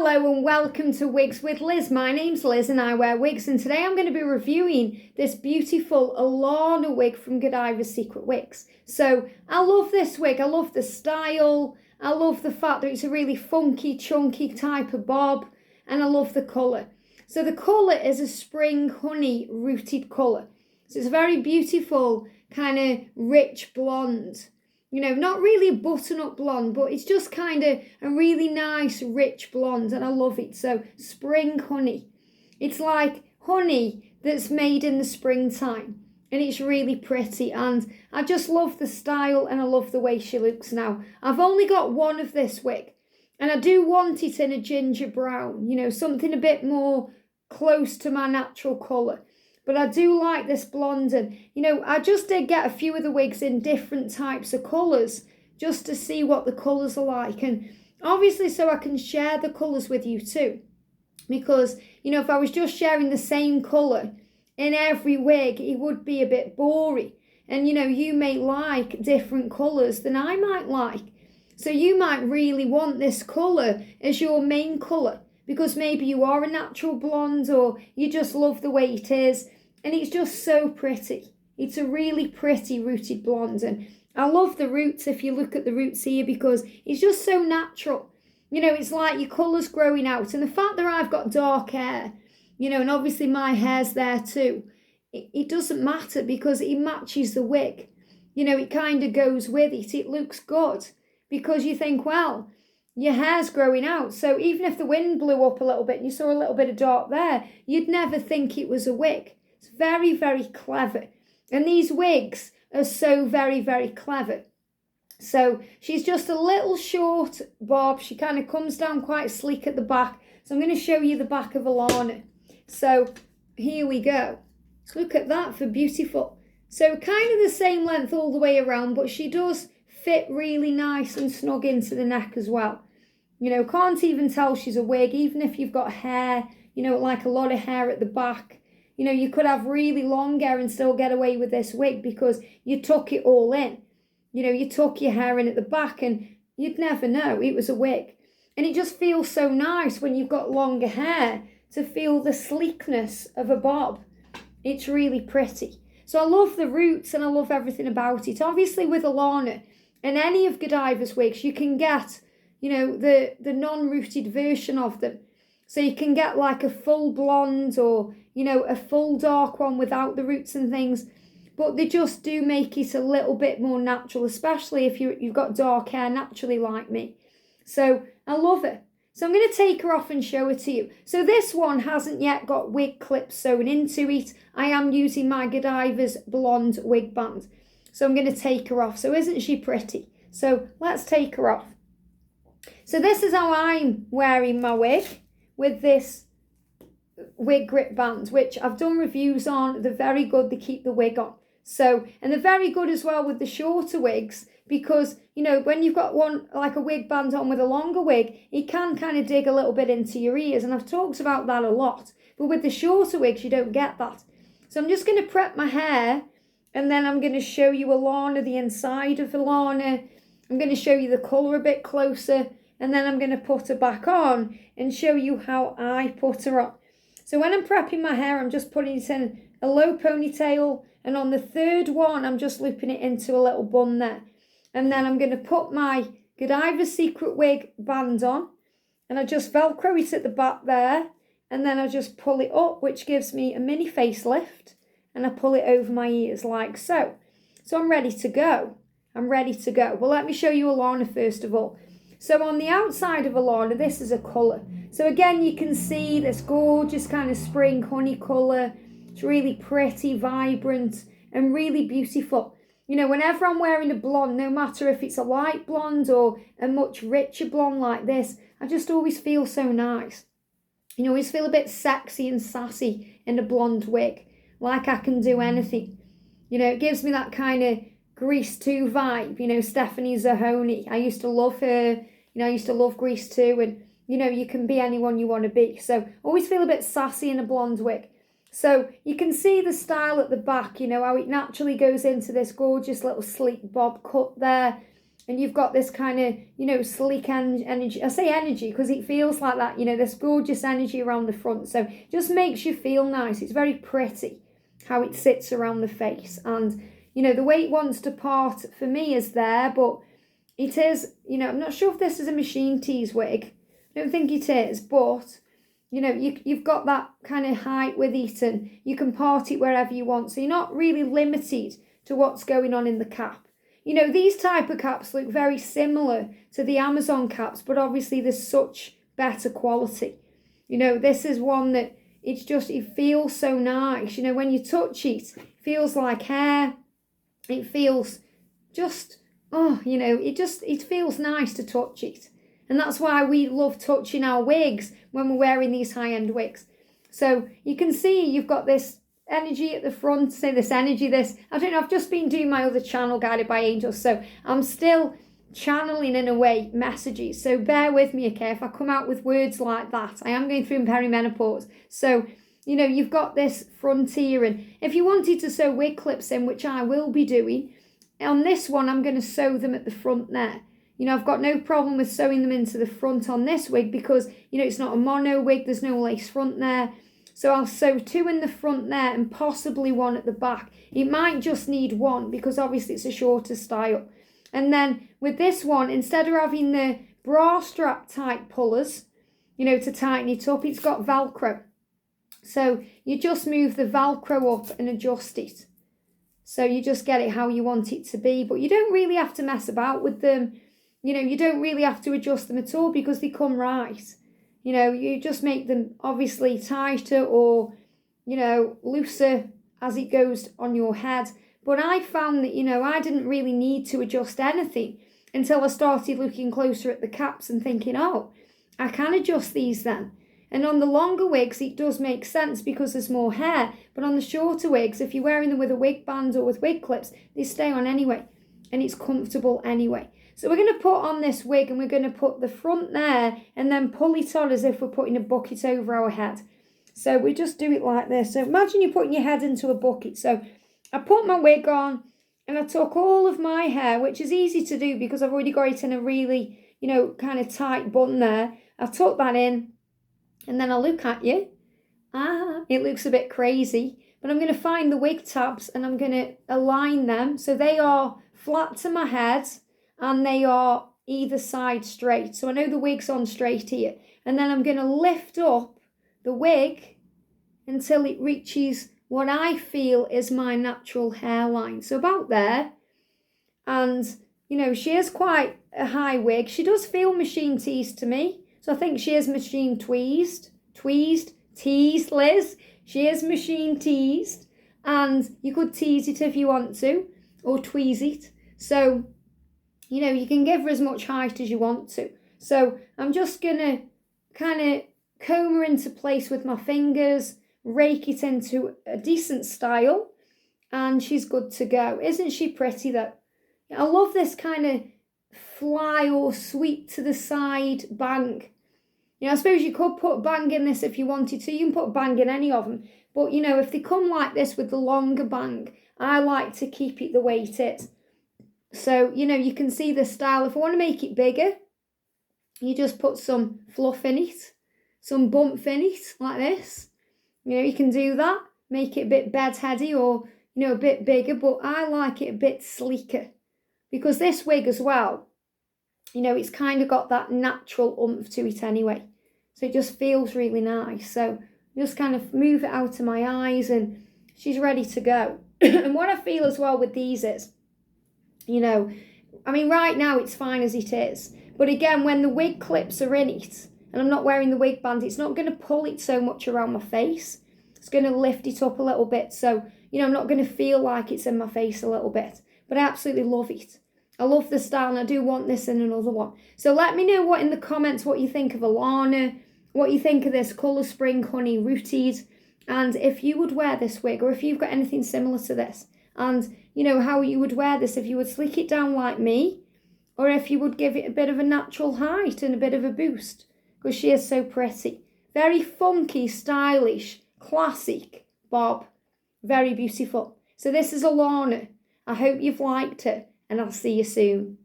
Hello and welcome to Wigs with Liz. My name's Liz and I wear wigs, and today I'm going to be reviewing this beautiful Alana wig from Godivas Secret Wigs. So I love this wig, I love the style, I love the fact that it's a really funky, chunky type of bob, and I love the colour. So the colour is a spring honey rooted colour. So it's a very beautiful kind of rich blonde. You know, not really a button-up blonde, but it's just kind of a really nice, rich blonde, and I love it. So, spring honey. It's like honey that's made in the springtime, and it's really pretty, and I just love the style, and I love the way she looks now. I've only got one of this wig, and I do want it in a ginger brown, you know, something a bit more close to my natural colour. But I do like this blonde, and, you know, I just did get a few of the wigs in different types of colours just to see what the colours are like. And obviously so I can share the colours with you too. Because, you know, if I was just sharing the same colour in every wig, it would be a bit boring. And, you know, you may like different colours than I might like. So you might really want this colour as your main colour, because maybe you are a natural blonde or you just love the way it is, and it's just so pretty. It's a really pretty rooted blonde, and I love the roots if you look at the roots here, because it's just so natural. You know, it's like your colours growing out, and the fact that I've got dark hair, you know, and obviously my hair's there too, it doesn't matter because it matches the wig. You know, it kind of goes with it. It looks good because you think, well, your hair's growing out, so even if the wind blew up a little bit and you saw a little bit of dark there, you'd never think it was a wig. It's very, very clever. And these wigs are so very, very clever. So she's just a little short bob. She kind of comes down quite sleek at the back. So I'm going to show you the back of Alana. So here we go. So look at that for beautiful. So kind of the same length all the way around, but she does fit really nice and snug into the neck as well. You know, can't even tell she's a wig, even if you've got hair, you know, like a lot of hair at the back. You know, you could have really long hair and still get away with this wig because you tuck it all in. You know, you tuck your hair in at the back and you'd never know it was a wig. And it just feels so nice when you've got longer hair to feel the sleekness of a bob. It's really pretty. So I love the roots and I love everything about it. Obviously with Alana, and any of Godivas wigs, you can get, you know, the non-rooted version of them. So you can get like a full blonde or, you know, a full dark one without the roots and things. But they just do make it a little bit more natural, especially if you've got dark hair naturally like me. So I love it. So I'm going to take her off and show her to you. So this one hasn't yet got wig clips sewn into it. I am using my Godivas blonde wig band. So I'm going to take her off. So isn't she pretty? So let's take her off. So this is how I'm wearing my wig with this wig grip band, which I've done reviews on. They're very good. They keep the wig on. So, and they're very good as well with the shorter wigs because, you know, when you've got one like a wig band on with a longer wig, it can kind of dig a little bit into your ears. And I've talked about that a lot. But with the shorter wigs, you don't get that. So I'm just going to prep my hair. And then I'm going to show you Alana, the inside of Alana. I'm going to show you the colour a bit closer. And then I'm going to put her back on and show you how I put her on. So when I'm prepping my hair, I'm just putting it in a low ponytail. And on the third one, I'm just looping it into a little bun there. And then I'm going to put my Godivas Secret Wig band on. And I just Velcro it at the back there. And then I just pull it up, which gives me a mini facelift. And I pull it over my ears like so. So I'm ready to go. I'm ready to go. Well, let me show you Alana first of all. So on the outside of Alana, this is a colour. So again, you can see this gorgeous kind of spring honey colour. It's really pretty, vibrant, and really beautiful. You know, whenever I'm wearing a blonde, no matter if it's a light blonde or a much richer blonde like this, I just always feel so nice. You always feel a bit sexy and sassy in a blonde wig. Like I can do anything. You know, it gives me that kind of Grease 2 vibe. You know, Stephanie Zahoni. I used to love her. You know, I used to love Grease 2. And, you know, you can be anyone you want to be. So, always feel a bit sassy in a blonde wig. So, you can see the style at the back. You know, how it naturally goes into this gorgeous little sleek bob cut there. and you've got this kind of, you know, sleek energy. I say energy because it feels like that, you know, this gorgeous energy around the front. So just makes you feel nice. It's very pretty how it sits around the face. And, you know, the way it wants to part for me is there, but it is, you know, I'm not sure if this is a machine tease wig. I don't think it is, but, you know, you've got that kind of height with it, and you can part it wherever you want. So you're not really limited to what's going on in the cap. You know, these type of caps look very similar to the Amazon caps, but obviously there's such better quality. You know, this is one that it's just, it feels so nice. You know, when you touch it, it feels like hair. It feels just, oh, you know, it feels nice to touch it. And that's why we love touching our wigs when we're wearing these high-end wigs. So you can see you've got this energy at the front, say this energy, this, I don't know, I've just been doing my other channel, Guided by Angels, so I'm still channeling in a way messages, so bear with me, okay, if I come out with words like that. I am going through perimenopause, so, you know, you've got this front here, and if you wanted to sew wig clips in, which I will be doing, on this one I'm going to sew them at the front there. You know, I've got no problem with sewing them into the front on this wig because, you know, it's not a mono wig, there's no lace front there. So I'll sew 2 in the front there and possibly 1 at the back. It might just need 1 because obviously it's a shorter style. And then with this one, instead of having the bra strap type pullers, you know, to tighten it up, it's got Velcro. So you just move the Velcro up and adjust it. So you just get it how you want it to be. But you don't really have to mess about with them. You know, you don't really have to adjust them at all because they come right. You know, you just make them obviously tighter or, you know, looser as it goes on your head. But I found that, you know, I didn't really need to adjust anything until I started looking closer at the caps and thinking, oh, I can adjust these then. And on the longer wigs, it does make sense because there's more hair. But on the shorter wigs, if you're wearing them with a wig band or with wig clips, they stay on anyway. And it's comfortable anyway. So we're going to put on this wig and we're going to put the front there and then pull it on as if we're putting a bucket over our head. So we just do it like this. So imagine you're putting your head into a bucket. So I put my wig on and I took all of my hair, which is easy to do because I've already got it in a really, you know, kind of tight bun there. I tuck that in and then I look at you. It looks a bit crazy. But I'm going to find the wig tabs and I'm going to align them so they are flat to my head and they are either side straight. So I know the wig's on straight here. And then I'm going to lift up the wig until it reaches what I feel is my natural hairline. So about there. And, you know, she is quite a high wig. She does feel machine teased to me. So I think she is machine teased, Liz. She is machine teased. And you could tease it if you want to, or tweeze it. So, you know, you can give her as much height as you want to. So I'm just going to kind of comb her into place with my fingers, rake it into a decent style, and she's good to go. Isn't she pretty though? I love this kind of fly or sweep to the side bang. You know, I suppose you could put bang in this if you wanted to. You can put bang in any of them. But, you know, if they come like this with the longer bang, I like to keep it the way it is. So, you know, you can see the style. If I want to make it bigger, you just put some fluff in it, some bump in it, like this. You know, you can do that, make it a bit bedheady or, you know, a bit bigger, but I like it a bit sleeker. Because this wig as well, you know, it's kind of got that natural oomph to it anyway. So it just feels really nice. So just kind of move it out of my eyes and she's ready to go. And what I feel as well with these is, you know, I mean, right now it's fine as it is. But again, when the wig clips are in it, and I'm not wearing the wig band, it's not going to pull it so much around my face. It's going to lift it up a little bit. So, you know, I'm not going to feel like it's in my face a little bit. But I absolutely love it. I love the style and I do want this in another one. So let me know in the comments what you think of Alana, what you think of this Colour Spring Honey Rooted, and if you would wear this wig or if you've got anything similar to this. And, you know, how you would wear this, if you would slick it down like me, or if you would give it a bit of a natural height and a bit of a boost, because she is so pretty. Very funky, stylish, classic bob. Very beautiful. So this is Alana. I hope you've liked it, and I'll see you soon.